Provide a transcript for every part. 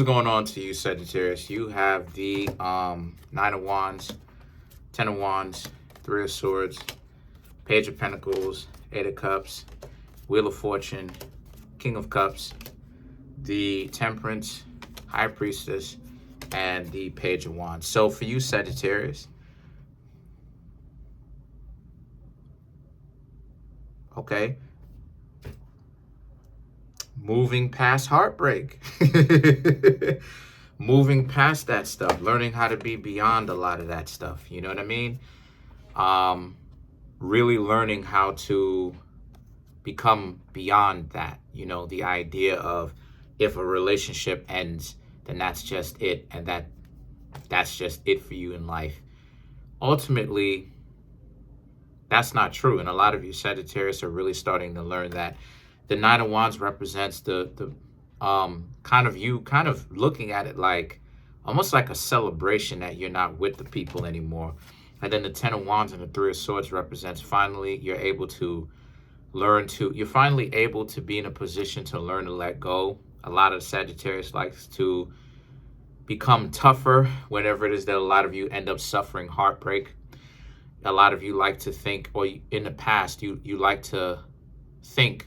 What's going on to you, Sagittarius? You have the Nine of Wands, Ten of Wands, Three of Swords, Page of Pentacles, Eight of Cups, Wheel of Fortune, King of Cups, the Temperance, High Priestess, and the Page of Wands. So for you, Sagittarius, okay, moving past heartbreak. Moving past that stuff, learning how to be beyond a lot of that stuff. You know what I mean? Really learning how to become beyond that. You know, the idea of if a relationship ends, then that's just it. And that's just it for you in life. Ultimately, that's not true. And a lot of you Sagittarius are really starting to learn that. The Nine of Wands represents the kind of looking at it like almost like a celebration that you're not with the people anymore. And then the Ten of Wands and the Three of Swords represents finally you're finally able to be in a position to learn to let go. A lot of Sagittarius likes to become tougher whenever it is that a lot of you end up suffering heartbreak. A lot of you like to think, or in the past, you like to think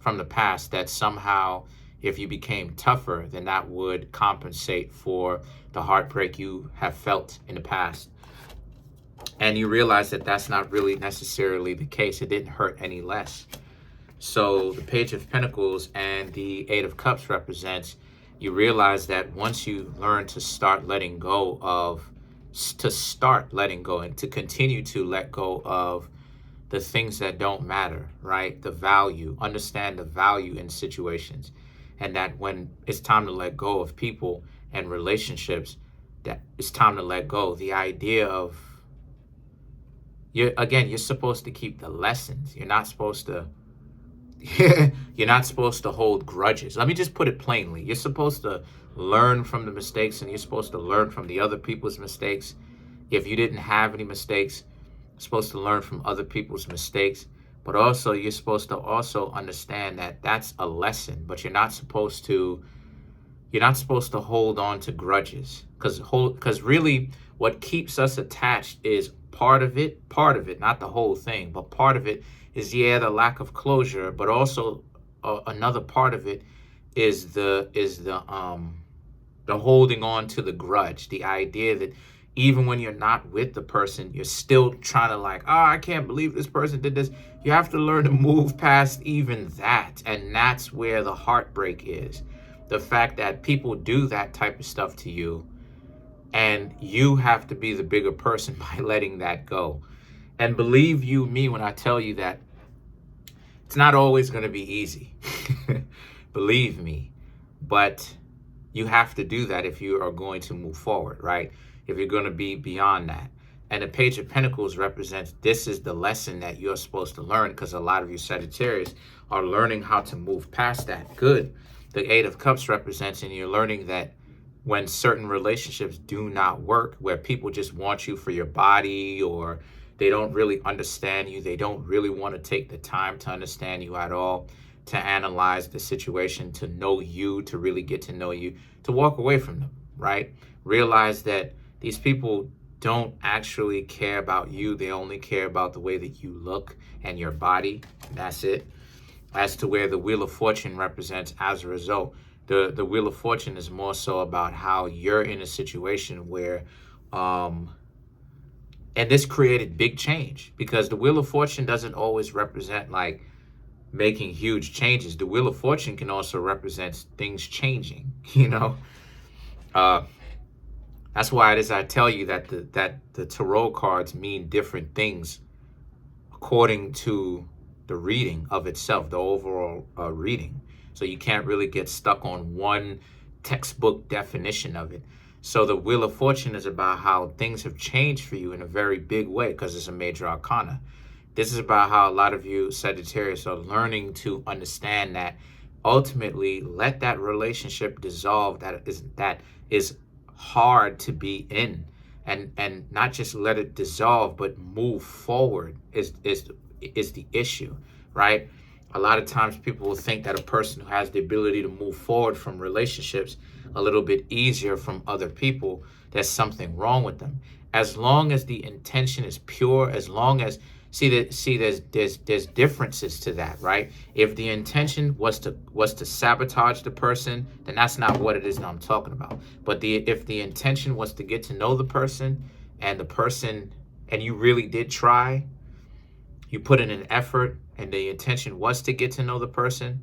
from the past that somehow if you became tougher, then that would compensate for the heartbreak you have felt in the past. And you realize that that's not really necessarily the case. It didn't hurt any less. So the Page of Pentacles and the Eight of Cups represents you realize that once you learn to start letting go and to continue to let go of the things that don't matter, right? The value, understand the value in situations. And that when it's time to let go of people and relationships, that it's time to let go. The idea of, you're supposed to keep the lessons. You're not supposed to, you're not supposed to hold grudges. Let me just put it plainly. You're supposed to learn from the mistakes, and you're supposed to learn from the other people's mistakes. If you didn't have any mistakes, you're supposed to learn from other people's mistakes. But also, you're supposed to also understand that that's a lesson. But you're not supposed to hold on to grudges, because really, what keeps us attached is part of it, not the whole thing, but part of it is the lack of closure. But also, another part of it is the holding on to the grudge, the idea that even when you're not with the person, you're still trying to like, oh, I can't believe this person did this. You have to learn to move past even that. And that's where the heartbreak is. The fact that people do that type of stuff to you, and you have to be the bigger person by letting that go. And believe you me when I tell you that it's not always going to be easy. Believe me. But you have to do that if you are going to move forward, right? If you're going to be beyond that. And the Page of Pentacles represents this is the lesson that you're supposed to learn, because a lot of you Sagittarius are learning how to move past that. Good. The Eight of Cups represents, and you're learning that when certain relationships do not work, where people just want you for your body, or they don't really understand you, they don't really want to take the time to understand you at all, to analyze the situation, to know you, to really get to know you, to walk away from them, right? Realize that these people don't actually care about you. They only care about the way that you look and your body. That's it. As to where the Wheel of Fortune represents as a result. The Wheel of Fortune is more so about how you're in a situation where, and this created big change, because the Wheel of Fortune doesn't always represent like making huge changes. The Wheel of Fortune can also represent things changing, you know? That's why it is I tell you that the tarot cards mean different things according to the reading of itself, the overall reading. So you can't really get stuck on one textbook definition of it. So the Wheel of Fortune is about how things have changed for you in a very big way, because it's a major arcana. This is about how a lot of you Sagittarius are learning to understand that ultimately let that relationship dissolve that is hard to be in, and not just let it dissolve, but move forward is the issue, right? A lot of times people will think that a person who has the ability to move forward from relationships a little bit easier from other people, there's something wrong with them. As long as the intention is pure, as long as there's differences to that, right? If the intention was to sabotage the person, then that's not what it is that I'm talking about. But if the intention was to get to know the person, and you really did try, you put in an effort, and the intention was to get to know the person,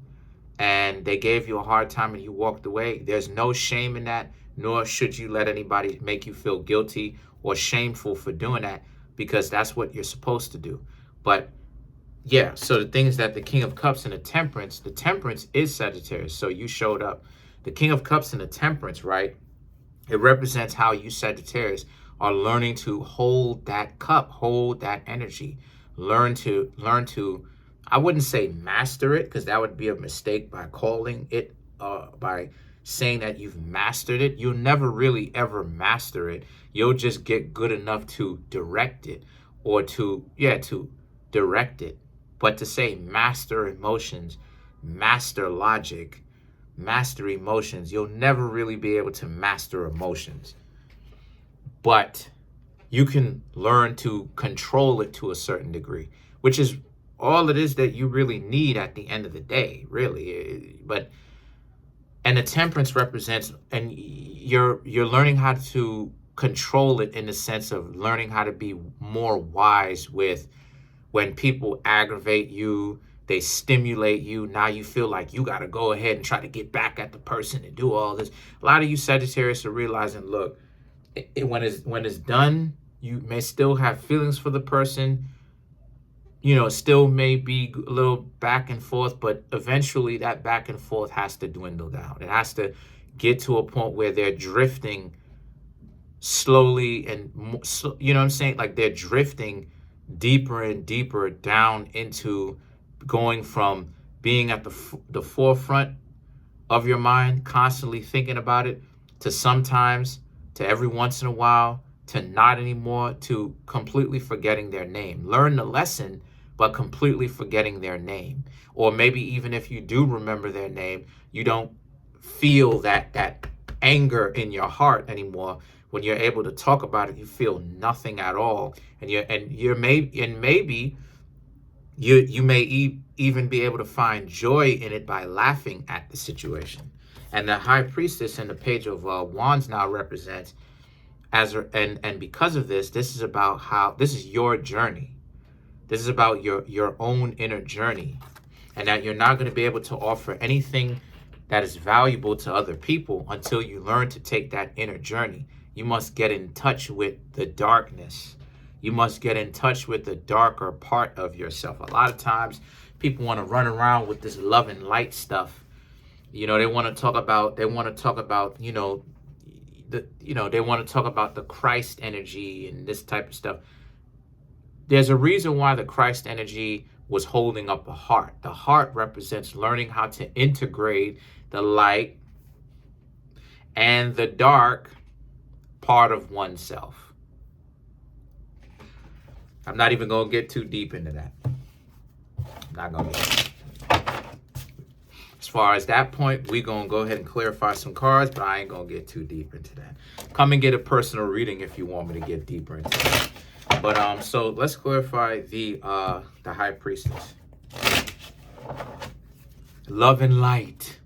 and they gave you a hard time and you walked away, there's no shame in that, nor should you let anybody make you feel guilty or shameful for doing that, because that's what you're supposed to do. But yeah, so the things that the King of Cups and the Temperance is Sagittarius. So you showed up. The King of Cups and the Temperance, right? It represents how you Sagittarius are learning to hold that cup, hold that energy, learn to, I wouldn't say master it, because that would be a mistake by calling it, by saying that you've mastered it. You'll never really ever master it. You'll just get good enough to direct it, or to direct it. But to say master emotions, master logic, master emotions, you'll never really be able to master emotions. But you can learn to control it to a certain degree, which is all it is that you really need at the end of the day, really. And the Temperance represents, and you're learning how to control it in the sense of learning how to be more wise with when people aggravate you, they stimulate you. Now you feel like you got to go ahead and try to get back at the person and do all this. A lot of you Sagittarius are realizing, look, when it's done, you may still have feelings for the person. You know, still may be a little back and forth, but eventually that back and forth has to dwindle down. It has to get to a point where they're drifting slowly, and you know what I'm saying? Like they're drifting deeper and deeper down into going from being at the forefront of your mind, constantly thinking about it, to sometimes, to every once in a while, to not anymore, to completely forgetting their name. Learn the lesson, but completely forgetting their name. Or maybe even if you do remember their name, you don't feel that anger in your heart anymore. When you're able to talk about it, you feel nothing at all. Maybe you may even be able to find joy in it by laughing at the situation. And the High Priestess and the Page of Wands now represents and because of this is about how this is your journey. This is about your own inner journey, and that you're not going to be able to offer anything that is valuable to other people until you learn to take that inner journey. You must get in touch with the darkness. You must get in touch with the darker part of yourself. A lot of times people want to run around with this love and light stuff. You know, they want to talk about, they want to talk about the Christ energy and this type of stuff. There's a reason why the Christ energy was holding up a heart. The heart represents learning how to integrate the light and the dark part of oneself. I'm not even going to get too deep into that. I'm not going to. As far as that point, we're going to go ahead and clarify some cards, but I ain't going to get too deep into that. Come and get a personal reading if you want me to get deeper into that. But so let's clarify the High Priestess. Love and light.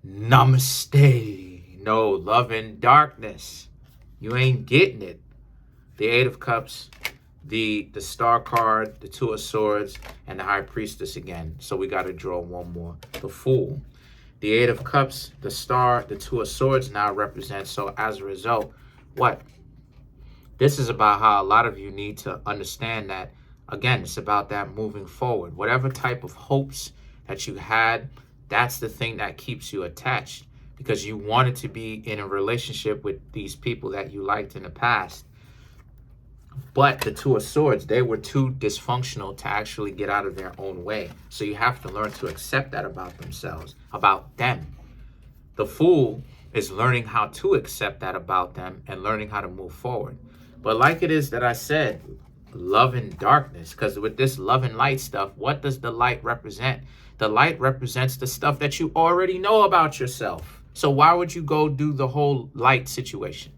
Namaste. No, love and darkness. You ain't getting it. The Eight of Cups, the Star card, the Two of Swords, and the High Priestess again. So we got to draw one more. The Fool. The Eight of Cups, the Star, the Two of Swords now represent. So as a result, what? This is about how a lot of you need to understand that, again, it's about that moving forward. Whatever type of hopes that you had, that's the thing that keeps you attached, because you wanted to be in a relationship with these people that you liked in the past. But the Two of Swords, they were too dysfunctional to actually get out of their own way. So you have to learn to accept that about themselves, about them. The Fool is learning how to accept that about them and learning how to move forward. But like it is that I said, love and darkness. Because with this love and light stuff, what does the light represent? The light represents the stuff that you already know about yourself. So why would you go do the whole light situation?